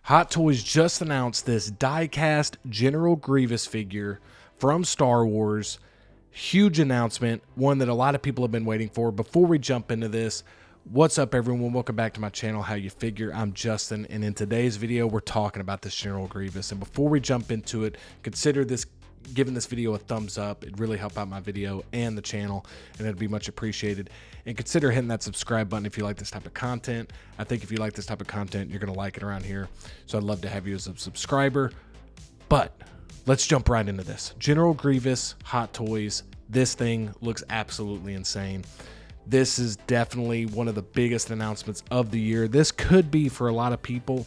Hot Toys just announced this Diecast General Grievous figure from Star Wars. Huge announcement, one that a lot of people have been waiting for. Before we jump into this, what's up everyone? Welcome back to my channel, How You Figure. I'm Justin, and in today's video, we're talking about this General Grievous. And before we jump into it, consider giving this video a thumbs up. It'd really help out my video and the channel, and it'd be much appreciated. And consider hitting that subscribe button if you like this type of content. I think if you like this type of content, you're gonna like it around here. So I'd love to have you as a subscriber. But let's jump right into this. General Grievous, Hot Toys. This thing looks absolutely insane. This is definitely one of the biggest announcements of the year. This could be, for a lot of people,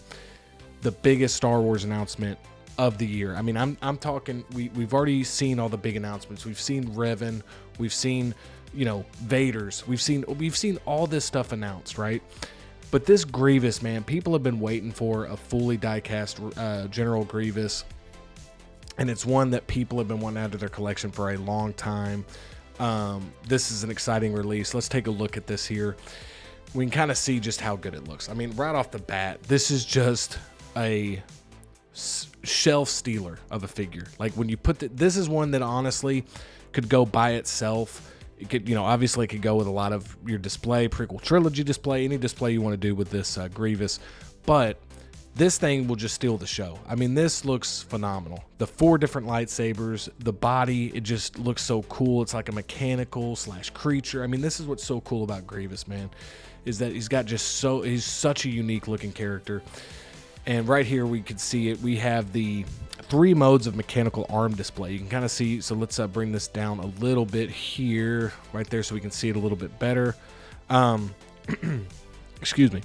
the biggest Star Wars announcement of the year. I mean, I'm talking, we've already seen all the big announcements. We've seen Revan, we've seen, you know, Vader's, we've seen all this stuff announced, right? But this Grievous, man, people have been waiting for a fully die-cast General Grievous, and it's one that people have been wanting out of their collection for a long time. This is an exciting release. Let's take a look at this here. We can kind of see just how good it looks. I mean, right off the bat, this is just a shelf stealer of a figure. Like, when you put this is one that honestly could go by itself. It could, you know, obviously it could go with a lot of your display, prequel trilogy display, any display you want to do with this Grievous, but this thing will just steal the show. I mean, this looks phenomenal. The 4 different lightsabers, the body, it just looks so cool. It's like a mechanical / creature. I mean, this is what's so cool about Grievous, man, is that he's such a unique looking character. And right here we can see it. We have the 3 modes of mechanical arm display. You can kind of see, so let's bring this down a little bit here, right there, so we can see it a little bit better. Excuse me.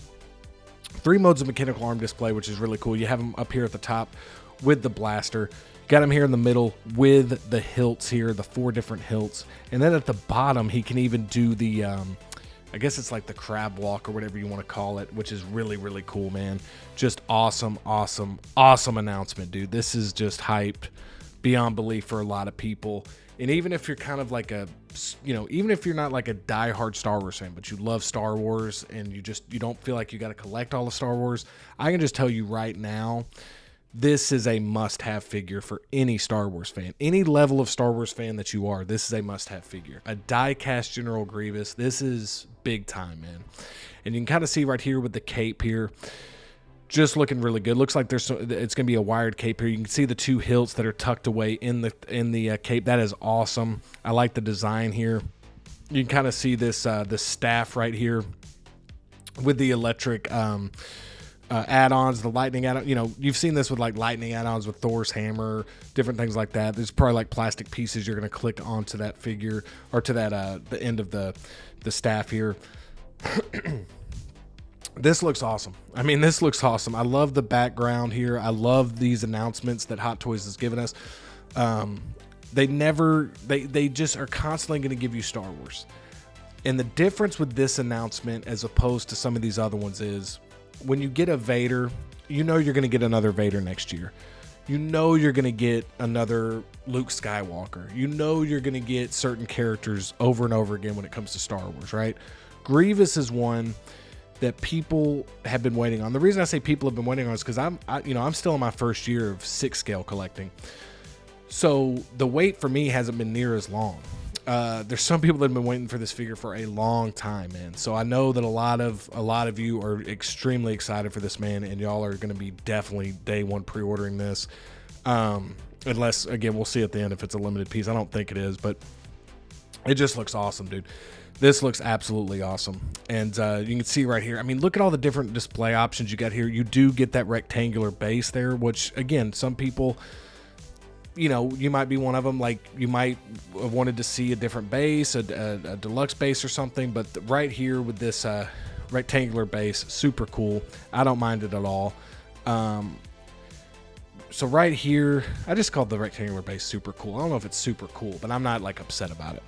3 modes of mechanical arm display, which is really cool. You have them up here at the top with the blaster. Got him here in the middle with the hilts here, the 4 different hilts. And then at the bottom, he can even do the, I guess it's like the crab walk or whatever you want to call it, which is really, really cool, man. Just awesome, awesome, awesome announcement, dude. This is just hyped beyond belief for a lot of people. And even if you're kind of like a, you know, even if you're not like a diehard Star Wars fan, but you love Star Wars and you don't feel like you got to collect all the Star Wars, I can just tell you right now, this is a must-have figure for any Star Wars fan. Any level of Star Wars fan that you are, this is a must-have figure. A die-cast General Grievous, this is big time, man. And you can kind of see right here with the cape here, just looking really good. Looks like it's going to be a wired cape here. You can see the 2 hilts that are tucked away in the cape. That is awesome. I like the design here. You can kind of see this the staff right here with the electric add-ons, the lightning add-on. You know, you've seen this with like lightning add-ons with Thor's hammer, different things like that. There's probably like plastic pieces you're going to click onto that figure, or to that the end of the staff here. This looks awesome. I mean, this looks awesome. I love the background here. I love these announcements that Hot Toys has given us. They just are constantly going to give you Star Wars. And the difference with this announcement as opposed to some of these other ones is, when you get a Vader, you know you're going to get another Vader next year. You know you're going to get another Luke Skywalker. You know you're going to get certain characters over and over again when it comes to Star Wars, right? Grievous is one that people have been waiting on. The reason I say people have been waiting on is because I'm still in my first year of 6 scale collecting. So the wait for me hasn't been near as long. There's some people that have been waiting for this figure for a long time, man. So I know that a lot of you are extremely excited for this, man, and y'all are going to be definitely day one pre-ordering this. Unless, again, we'll see at the end if it's a limited piece. I don't think it is, but it just looks awesome, dude. This looks absolutely awesome. And you can see right here, I mean, look at all the different display options you got here. You do get that rectangular base there, which, again, some people, you know, you might be one of them. Like, you might have wanted to see a different base, a deluxe base or something. But right here with this rectangular base, super cool. I don't mind it at all. So right here, I just called the rectangular base super cool. I don't know if it's super cool, but I'm not like upset about it.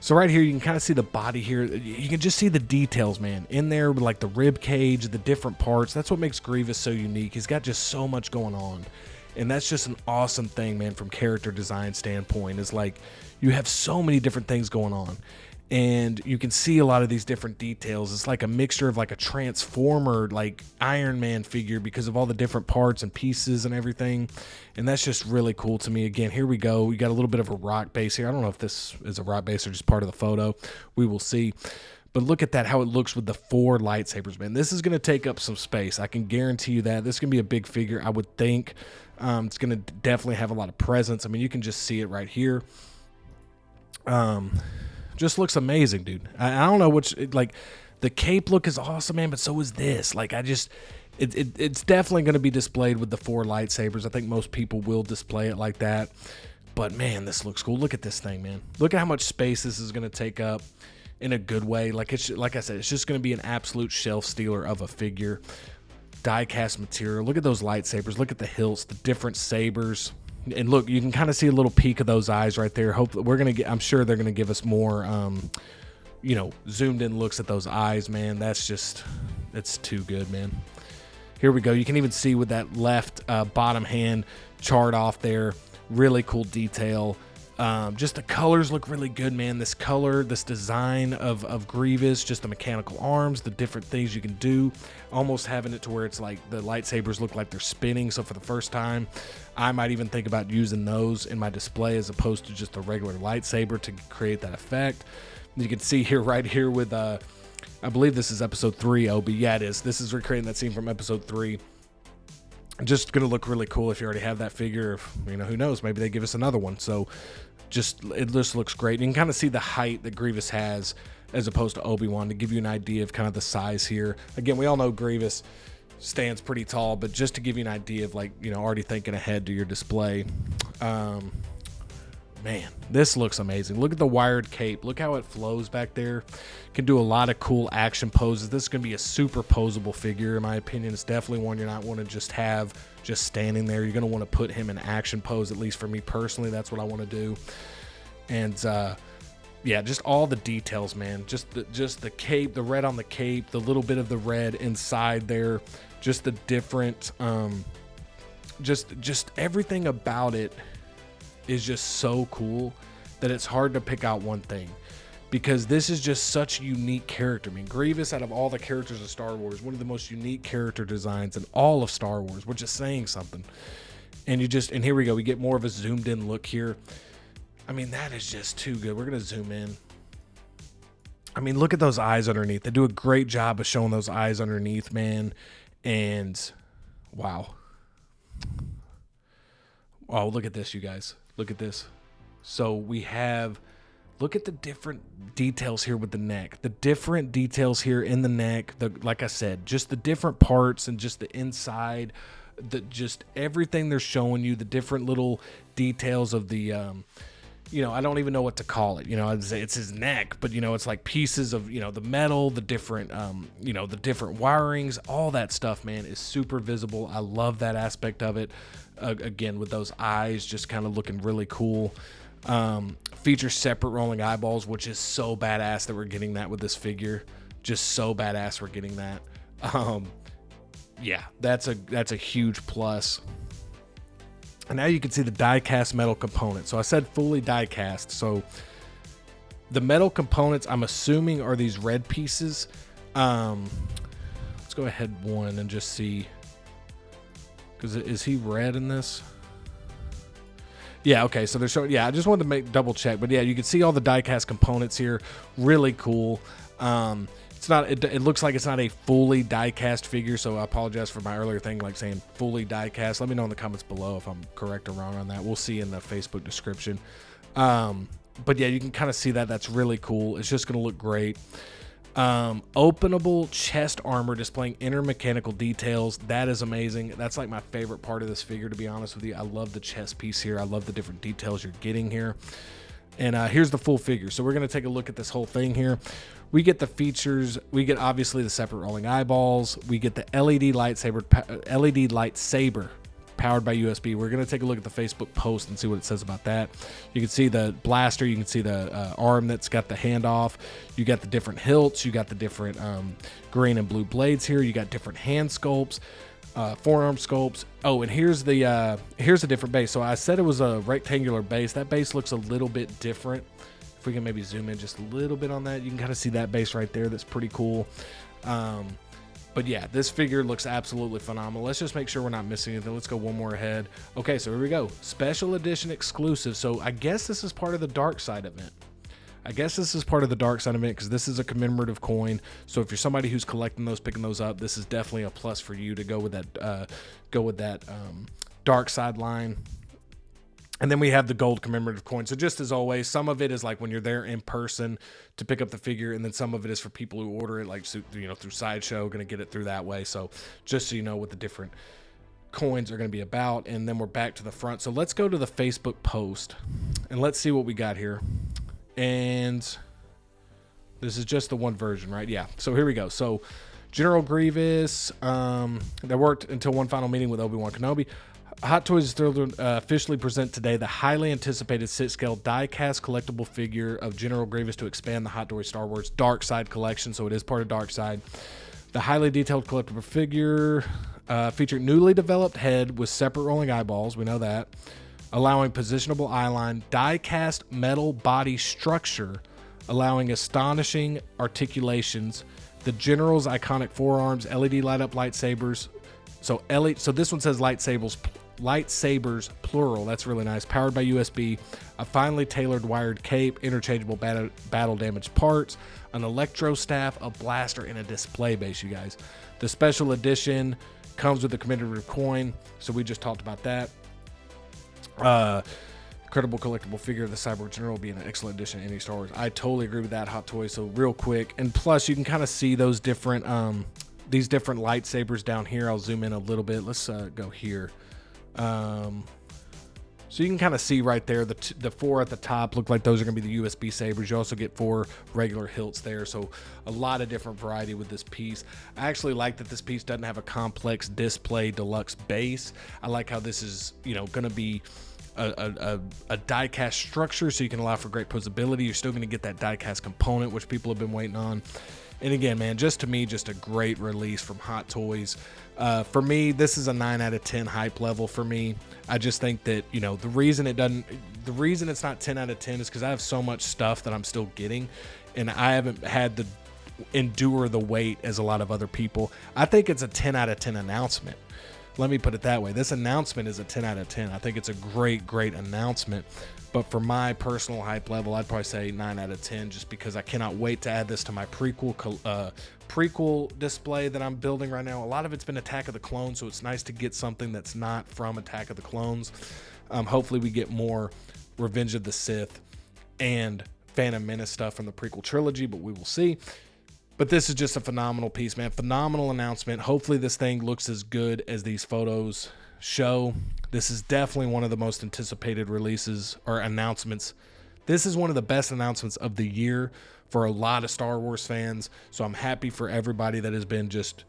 So right here, you can kind of see the body here. You can just see the details, man, in there with like the rib cage, the different parts. That's what makes Grievous so unique. He's got just so much going on. And that's just an awesome thing, man, from character design standpoint. Is like, you have so many different things going on. and you can see a lot of these different details. It's like a mixture of like a Transformer, like Iron Man figure, because of all the different parts and pieces and everything. And that's just really cool to me. Again, here we go. We got a little bit of a rock base here. I don't know if this is a rock base or just part of the photo. We will see. But look at that, how it looks with the 4 lightsabers, man. This is going to take up some space. I can guarantee you that. This is going to be a big figure, I would think. It's going to definitely have a lot of presence. I mean, you can just see it right here. Just looks amazing, dude. I don't know which, like, the cape look is awesome, man, but so is this. Like, it's definitely going to be displayed with the 4 lightsabers. I think most people will display it like that. But, man, this looks cool. Look at this thing, man. Look at how much space this is going to take up in a good way. Like I said, it's just going to be an absolute shelf stealer of a figure. Die-cast material. Look at those lightsabers. Look at the hilts, the different sabers. And look, you can kind of see a little peek of those eyes right there. Hopefully, I'm sure they're going to give us more, zoomed in looks at those eyes, man. It's too good, man. Here we go. You can even see with that left bottom hand charred off there. Really cool detail. Just the colors look really good, man. This color, this design of Grievous, just the mechanical arms, the different things you can do, almost having it to where it's like the lightsabers look like they're spinning. So for the first time, I might even think about using those in my display as opposed to just a regular lightsaber to create that effect. You can see here, right here with, I believe this is episode 3, Obi. Yeah, it is. This is recreating that scene from episode 3. Just going to look really cool if you already have that figure. If, who knows, maybe they give us another one. So it just looks great. You can kind of see the height that Grievous has as opposed to Obi-Wan to give you an idea of kind of the size here. Again, we all know Grievous stands pretty tall, but just to give you an idea of already thinking ahead to your display. Man, this looks amazing. Look at the wired cape. Look how it flows back there. Can do a lot of cool action poses. This is going to be a super posable figure, in my opinion. It's definitely one you're not want to just have just standing there. You're going to want to put him in action pose, at least for me personally. That's what I want to do. And yeah, just all the details, man. Just the cape, the red on the cape, the little bit of the red inside there, just the different, just everything about it is just so cool that it's hard to pick out one thing, because this is just such a unique character. I mean, Grievous, out of all the characters of Star Wars, one of the most unique character designs in all of Star Wars, which is saying something. And here we go. We get more of a zoomed in look here. I mean, that is just too good. We're going to zoom in. I mean, look at those eyes underneath. They do a great job of showing those eyes underneath, man. And wow. Oh, look at this, you guys. Look at this. So we have, look at the different details here with the neck. The different details here in the neck. Like I said, just the different parts and just the inside. Just everything they're showing you. The different little details of the, I don't even know what to call it. It's his neck, but it's like pieces of, the metal, the different, the different wirings, all that stuff, man, is super visible. I love that aspect of it. Again, with those eyes just kind of looking really cool. Features separate rolling eyeballs, which is so badass that we're getting that with this figure. Just so badass we're getting that. Yeah, that's a huge plus. And now you can see the die-cast metal components. So I said fully die-cast. So the metal components, I'm assuming, are these red pieces. Let's go ahead one and just see. Because is he red in this? Yeah, okay. So they're showing. Yeah, I just wanted to double check. But yeah, you can see all the die-cast components here. Really cool. It's not. It looks like it's not a fully die-cast figure. So I apologize for my earlier thing, like saying fully die-cast. Let me know in the comments below if I'm correct or wrong on that. We'll see in the Facebook description. But yeah, you can kind of see that. That's really cool. It's just going to look great. Openable chest armor displaying inner mechanical details. That is amazing. That's like my favorite part of this figure, to be honest with you. I love the chest piece here. I love the different details you're getting here. And here's the full figure. So we're going to take a look at this whole thing here. We get the features. We get obviously the separate rolling eyeballs. We get the LED lightsaber powered by USB. We're going to take a look at the Facebook post and see what it says about that. You can see the blaster. You can see the arm that's got the handoff. You got the different hilts. You got the different green and blue blades here. You got different hand sculpts, forearm sculpts. Oh, and here's a different base. So I said it was a rectangular base. That base looks a little bit different If we can maybe zoom in just a little bit on that, you can kind of see that base right there. That's pretty cool. But yeah, this figure looks absolutely phenomenal. Let's just make sure we're not missing anything. Let's go one more ahead. Okay, so here we go. Special edition exclusive. So I guess this is part of the Dark Side event. Because this is a commemorative coin. So if you're somebody who's collecting those, picking those up, this is definitely a plus for you to go with that Dark Side line. And then we have the gold commemorative coin. So just as always, some of it is like when you're there in person to pick up the figure, and then some of it is for people who order it, like, you know, through Sideshow, going to get it through that way. So just so you know what the different coins are going to be about. And then we're back to the front. So let's go to the Facebook post and let's see what we got here. And this is just the one version, right? Yeah. So here we go. So General Grievous, that worked until one final meeting with Obi-Wan Kenobi. Hot Toys is thrilled to officially present today the highly anticipated 6-scale die-cast collectible figure of General Grievous to expand the Hot Toys Star Wars Dark Side collection, so it is part of Dark Side. The highly detailed collectible figure featured newly developed head with separate rolling eyeballs, we know that, allowing positionable eyeline, die-cast metal body structure, allowing astonishing articulations, the General's iconic forearms, LED light-up lightsabers. So this one says lightsabers plural. That's really nice. Powered by USB, a finely tailored wired cape, interchangeable battle damage parts, an electro staff, a blaster, and a display base, you guys. The special edition comes with a commemorative coin, so we just talked about that. Incredible collectible figure of the Cyborg General will be an excellent addition to any Star Wars. I totally agree with that, Hot Toys. So real quick, and plus you can kind of see those different these different lightsabers down here. I'll zoom in a little bit. Let's go here. So you can kind of see right there, the 4 at the top look like those are going to be the USB sabers. You also get 4 regular hilts there. So a lot of different variety with this piece. I actually like that this piece doesn't have a complex display deluxe base. I like how this is, you know, going to be a die-cast structure, so you can allow for great posability. You're still going to get that die-cast component, which people have been waiting on. And again, man, just to me, just a great release from Hot Toys. For me, this is a 9 out of 10 hype level for me. I just think that, you know, the reason it's not 10 out of 10 is because I have so much stuff that I'm still getting, and I haven't had to endure the wait as a lot of other people. I think it's a 10 out of 10 announcement. Let me put it that way. This announcement is a 10 out of 10. I think it's a great, great announcement. But for my personal hype level, I'd probably say 9 out of 10, just because I cannot wait to add this to my prequel display that I'm building right now. A lot of it's been Attack of the Clones, so it's nice to get something that's not from Attack of the Clones. Hopefully we get more Revenge of the Sith and Phantom Menace stuff from the prequel trilogy, but we will see. But this is just a phenomenal piece, man. Phenomenal announcement. Hopefully this thing looks as good as these photos show. This is definitely one of the most anticipated releases or announcements. This is one of the best announcements of the year for a lot of Star Wars fans. So I'm happy for everybody that has been just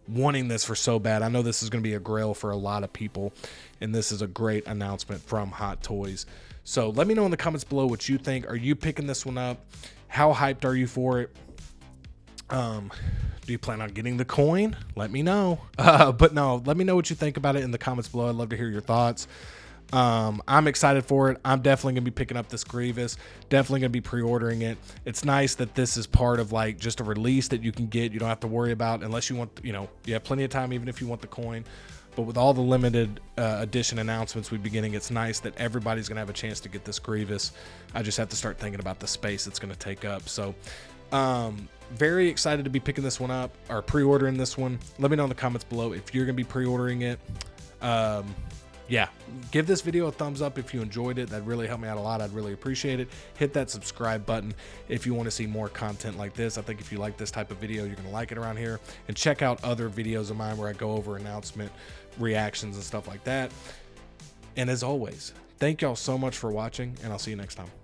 wanting this for so bad. I know this is going to be a grail for a lot of people, and this is a great announcement from Hot Toys. So let me know in the comments below what you think. Are you picking this one up? How hyped are you for it? Do you plan on getting the coin? Let me know. But no, let me know what you think about it in the comments below. I'd love to hear your thoughts. I'm excited for it. I'm definitely going to be picking up this Grievous. Definitely going to be pre-ordering it. It's nice that this is part of like just a release that you can get. You don't have to worry about unless you want, you know, you have plenty of time even if you want the coin. But with all the limited edition announcements we've been getting, it's nice that everybody's going to have a chance to get this Grievous. I just have to start thinking about the space it's going to take up. So very excited to be picking this one up or pre-ordering this one. Let me know in the comments below if you're going to be pre-ordering it. Yeah, give this video a thumbs up if you enjoyed it. That'd really help me out a lot. I'd really appreciate it. Hit that subscribe button if you want to see more content like this. I think if you like this type of video, you're going to like it around here. And check out other videos of mine where I go over announcement reactions and stuff like that. And as always, thank y'all so much for watching, and I'll see you next time.